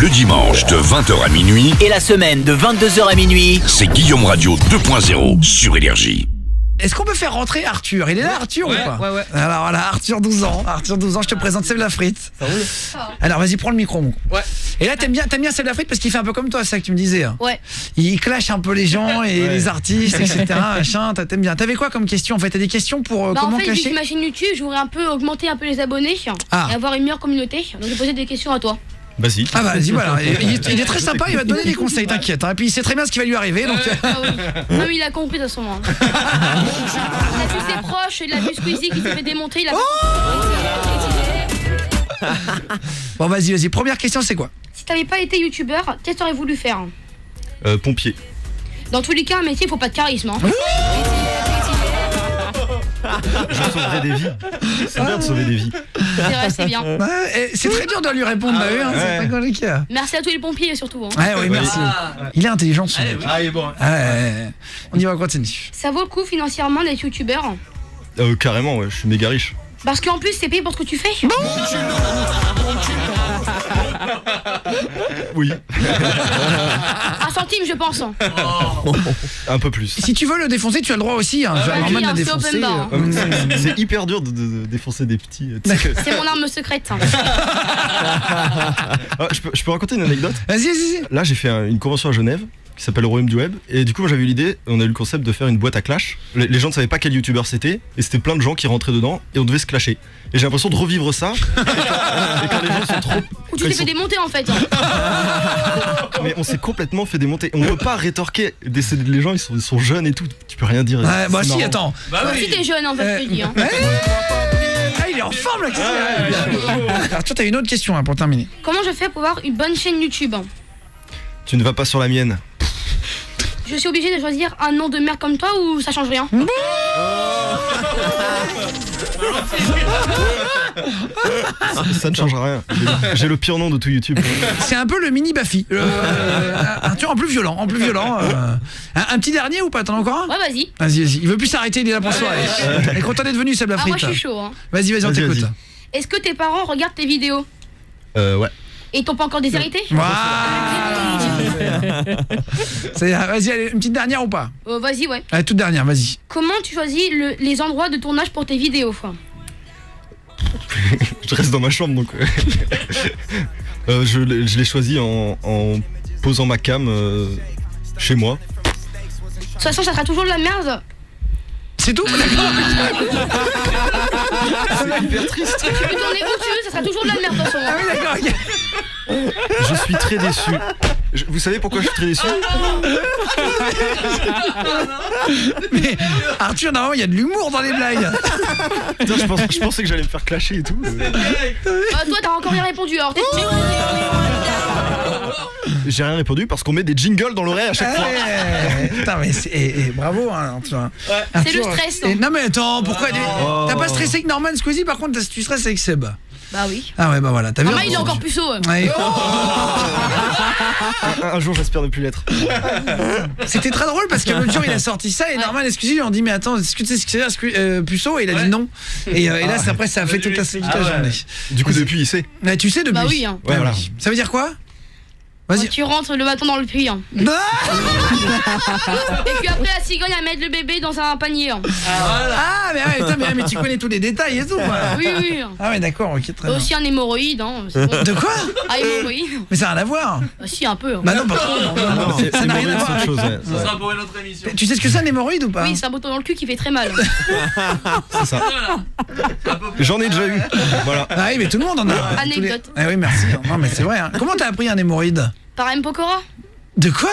Le dimanche de 20h à minuit et la semaine de 22h à minuit, c'est Guillaume Radio 2.0 sur Énergie. Est-ce qu'on peut faire rentrer Arthur? Il est là, Arthur, ou pas? Ouais. Alors voilà, Arthur 12 ans, je te présente Seb Lafrite. Ça roule? Alors vas-y, prends le micro, mon. Ouais. Et là, t'aimes bien Seb Lafrite parce qu'il fait un peu comme toi, c'est ça que tu me disais. Ouais. Il clash un peu les gens et les artistes, etc. Machin, t'aimes bien. T'avais quoi comme question en fait? T'as des questions pour En comment fait, vu que clasher? ma chaîne YouTube, je voudrais un peu augmenter un peu les abonnés Ah. et avoir une meilleure communauté. Donc, je vais poser des questions à toi. Vas-y. Ah bah vas-y, voilà. Il est très sympa, il va te donner des conseils, t'inquiète. Et puis il sait très bien ce qui va lui arriver, donc. Ah oui. Non, mais il a compris de toute façon. Hein. Il a vu ses proches, il a vu Squeezie qui s'est fait démonter, il a Bon, vas-y. Première question, c'est quoi? Si t'avais pas été youtubeur, qu'est-ce que t'aurais voulu faire? Pompier. Dans tous les cas, un métier, faut pas de charisme. Hein. Je sauverai des vies. C'est bien de sauver des vies. C'est vrai, c'est bien. Ouais, c'est très dur de lui répondre, bah oui, hein, c'est pas compliqué. Merci à tous les pompiers surtout. Hein. Ouais, oui, merci. Il est intelligent, ce mec. Ah, il est bon. Ouais. On y va, on continue. Ça vaut le coup financièrement d'être youtubeur? Carrément, ouais, je suis méga riche. Parce qu'en plus, c'est payé pour ce que tu fais. Oui. Un centime, je pense. Un peu plus. Si tu veux le défoncer, tu as le droit aussi. Hein. Ouais, Norman l'a c'est défoncé. open bar, C'est hyper dur de défoncer des petits. C'est mon arme secrète. Hein. Je peux raconter une anecdote? Vas-y. Là, j'ai fait une convention à Genève qui s'appelle le Royaume du Web. Et du coup, moi, j'avais eu l'idée, on a eu le concept de faire une boîte à clash. Les gens ne savaient pas quel youtubeur c'était, et c'était plein de gens qui rentraient dedans, et on devait se clasher. Et j'ai l'impression de revivre ça. Et quand les gens sont trop. Ou tu t'es fait démonter en fait. Hein. Mais on s'est complètement fait démonter. On peut pas rétorquer. Les gens, ils sont jeunes et tout. Tu peux rien dire. Ouais, bah C'est si, marrant. attends. Si t'es jeune, en fait, je te dis. Hein. Ah, il est en forme là. Alors, toi, t'as une autre question hein, pour terminer. Comment je fais pour avoir une bonne chaîne YouTube? Tu ne vas pas sur la mienne. Je suis obligée de choisir un nom de merde comme toi ou ça change rien? Ça ne changera rien. J'ai le pire nom de tout YouTube. C'est un peu le mini Baffy. Arthur en plus violent. Un petit dernier ou pas? T'en as encore un? Ouais, vas-y. Vas-y. Il veut plus s'arrêter, il est là pour soi. Il est content d'être venu, Seb Ah, Lafrite. moi je suis chaud. Hein. Vas-y, on t'écoute. Est-ce que tes parents regardent tes vidéos? Ouais. Et ils t'ont pas encore déshérité? Voilà. Vas-y, allez, une petite dernière ou pas? Vas-y, ouais. Allez, toute dernière, vas-y. Comment tu choisis les endroits de tournage pour tes vidéos? Je reste dans ma chambre donc. Je l'ai choisi en posant ma cam chez moi. De toute façon, ça sera toujours de la merde. C'est tout? C'est hyper triste. Tu peux tourner où tu veux, ça sera toujours de la merde de toute façon. Ah oui, d'accord, ok. Je suis très déçu. Vous savez pourquoi je suis très déçu? Mais Arthur, normalement, il y a de l'humour dans les blagues. Putain, je pensais que j'allais me faire clasher et tout. Toi, t'as encore rien répondu alors. J'ai rien répondu parce qu'on met des jingles dans l'oreille à chaque fois. Putain, mais bravo, hein, Arthur. C'est le stress. Hein. Non, mais attends, pourquoi t'as pas stressé avec Norman Squeezie, par contre, tu stresses avec Seb? Bah oui. Ah ouais, bah voilà, t'as vu. Norman, il est encore plus haut. Ouais. Un jour, j'espère ne plus l'être. C'était très drôle parce que l'autre jour, il a sorti ça et Norman et Squeezie lui ont dit mais attends, est-ce que tu sais ce que c'est Puceau? Et il a dit non. Et là, après, ça a fait toute la journée. Du coup, depuis, il sait. Mais tu sais depuis. Bah oui. Hein. Ouais, voilà. Ça veut dire quoi? Vas-y. Tu rentres le bâton dans le puits. Hein. Et puis après, la cigogne, elle met le bébé dans un panier. Hein. Ah, mais tu connais tous les détails et tout. Quoi. Oui. Ah ouais, d'accord, ok, très bien. Aussi un hémorroïde. Hein, bon. De quoi? Ah, hémorroïde. Mais ça n'a rien à voir. Bah si, un peu. Hein. Bah non, pas trop. Non, ça n'a rien à voir. Ça sera pour une autre émission. Tu sais ce que c'est un hémorroïde ou pas? Oui, c'est un bouton dans le cul qui fait très mal. C'est ça. J'en ai déjà eu. Voilà. Ah oui, mais tout le monde en a. Anecdote. Ah oui, merci. Non, mais c'est vrai. Hein. Comment t'as appris un hémorroïde? Par M. Pokora. De quoi?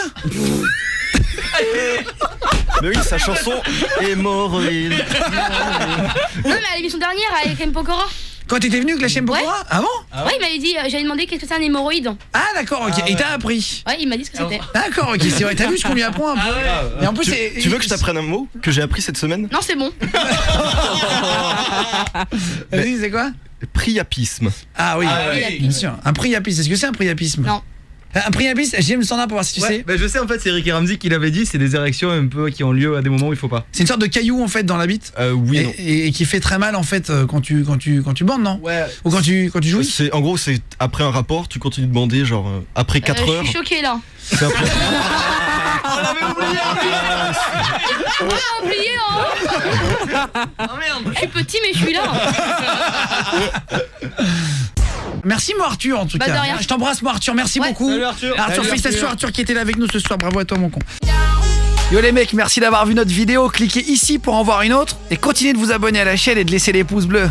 Mais oui, sa chanson Hémorroïde. Non, mais à l'émission dernière avec M. Pokora. Quand t'étais venu avec la chaîne Pokora? Ouais. Ah bon? Ouais, il m'avait dit, j'avais demandé qu'est-ce que c'est un hémorroïde. Ah d'accord, ok. Et t'as appris? Ouais, il m'a dit ce que c'était. D'accord, ok, c'est vrai. T'as vu ce qu'on lui apprend un peu? Et en plus, Tu veux que je t'apprenne un mot que j'ai appris cette semaine? Non, c'est bon. Vas-y, c'est quoi? Priapisme. Ah oui, oui. bien sûr. Un priapisme. Est-ce que c'est un priapisme? Non. Un priapisme, j'aime le standard pour voir si tu sais. Bah je sais en fait, c'est Ricky Ramsey qui l'avait dit, c'est des érections un peu qui ont lieu à des moments où il faut pas. C'est une sorte de caillou en fait dans la bite. Oui et non. Et qui fait très mal en fait quand tu bandes, non? Ouais. Ou quand tu jouis. En gros, c'est après un rapport, tu continues de bander, genre après 4 heures. Je suis choquée là. C'est un peu- On l'avait oublié. Ah, oublié hein. Oh merde. Je suis petit mais je suis là. Merci moi Arthur en tout Bah, cas. de rien. Je t'embrasse moi Arthur, merci Ouais. beaucoup. Salut Arthur. Arthur, Salut, félicitations Arthur. Arthur qui était là avec nous ce soir, bravo à toi mon con. Yo les mecs, merci d'avoir vu notre vidéo, cliquez ici pour en voir une autre et continuez de vous abonner à la chaîne et de laisser les pouces bleus.